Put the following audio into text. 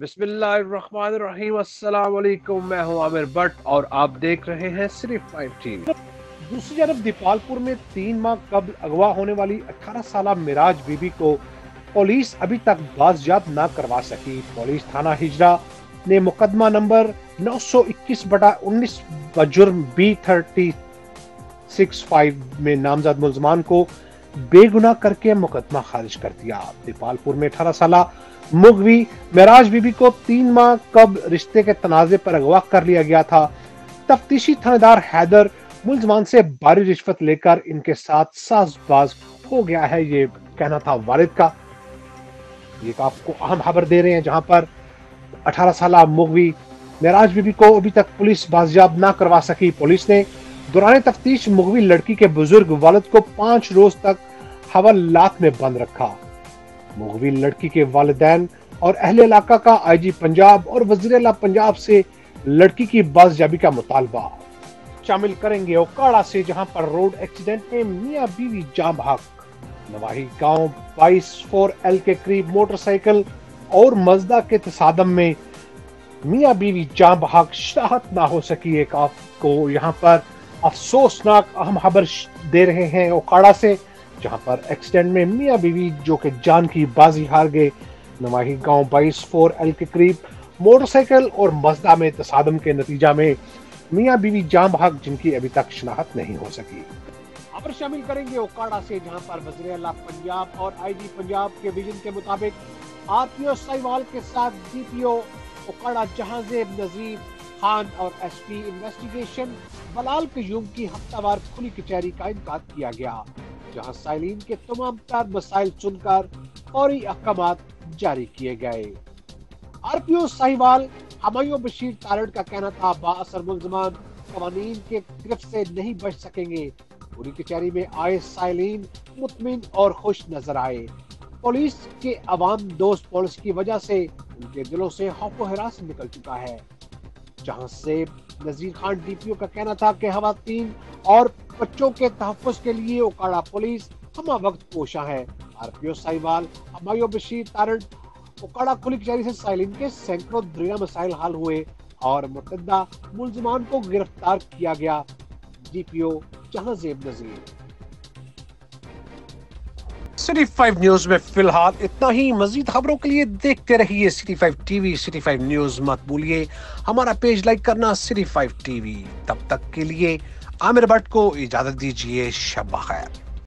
बिस्मिल्लाहिर्रहमानिर्रहीम। अस्सलाम वालेकुम। मैं हूं आमिर भट्ट और आप देख रहे हैं सिर्फ 5 टीवी। दूसरी तरफ दीपालपुर में 3 माह कबल अगवा होने वाली 18 साल मिराज बीबी को पुलिस अभी तक बाजियाब न करवा सकी। पुलिस थाना हिजरा ने मुकदमा नंबर 921/19 बजुर्म B3065 में नामजद मुलजमान को बेगुनाह करके मुकदमा खारिज कर दिया। दीपालपुर में 18 साल मुगवी मेराज बीबी को 3 माह कबल रिश्ते के तनाजे पर अगवा कर लिया गया था। तफ्तीशी थानेदार हैदर मुलजमान से भारी रिश्वत लेकर इनके साथ साजबाज हो गया है, ये कहना था वालिद का। ये आपको अहम खबर दे रहे हैं, जहां पर 18 साल मुगवी मेराज बीबी को अभी तक पुलिस बाजियाब ना करवा सकी। पुलिस ने दौरान तफ्तीश मुगवी लड़की के बुजुर्ग वालिद को 5 रोज तक हवालात में बंद रखा। मुगवी लड़की के वालिदैन और अहले इलाका का आईजी पंजाब और वजीर आला पंजाब से लड़की की बाजियाबी का मुतालबा। शामिल करेंगे ओकाड़ा से, जहां पर रोड एक्सीडेंट में मियां बीवी जाम बहक। नवाही गांव 22/4L के करीब मोटरसाइकिल और मजदा के तसादम में मियां बीवी जाम बहक, शहादत ना हो सकी। एक आपको यहां पर अफसोसनाक अहम खबर दे रहे हैं ओकाड़ा से, जहां पर एक्सीडेंट में मियां बीवी जो कि जान की बाजी हार गए। नवाही गांव 22/4L के करीब मोटरसाइकिल और मजदा में तसादम के नतीजा में मियां बीवी जाम बहक, जिनकी अभी तक शनाख्त नहीं हो सकी। खबर शामिल करेंगे ओकाड़ा से, जहां पर वज़ीर आला पंजाब और आईजी पंजाब के विजन के मुताबिक आरपीओ साहिवाल के साथ डीपीओ ओकाड़ा जहांजेब नजीर खान और एसपी इन्वेस्टिगेशन बलाल कयूम की हफ्तावार खुली कचहरी का इनका किया गया, जहां साइलिन के तमाम तर मसाइल सुनकर फौरी अहकामात जारी किए गए। आरपीओ साहिवाल हमायूं बशीर तारड़ का कहना था, बाअसर मुलजमान कवानीन के गिरफ्त से नहीं बच सकेंगे। पूरी कचहरी में आए साइलिन मुतमिन और खुश नजर आए। पुलिस के अवाम दोस्त पुलिस की वजह से उनके दिलों से खौफ व हिरास निकल चुका है। जहां से नजीर खान डीपीओ का कहना था कि खवातीन और बच्चों के तहफ़्फ़ुज़ के लिए ओकाड़ा पुलिस हमा वक्त पोशा है। आरपीओ साहिवाल हमायूं बशीर तारड़ ओकाड़ा खुली कचहरी से साइलिन के सैकड़ों दरिया मसाइल हल हुए और मुतअद्दा मुलजमान को गिरफ्तार किया गया। डीपीओ जहांजेब नजीर। सिटी 5 न्यूज में फिलहाल इतना ही। मजीद खबरों के लिए देखते रहिए सिटी 5 टीवी। सिटी 5 न्यूज मत भूलिए हमारा पेज लाइक करना, सिटी 5 टीवी। तब तक के लिए आमिर भट्ट को इजाजत दीजिए। शब बखैर।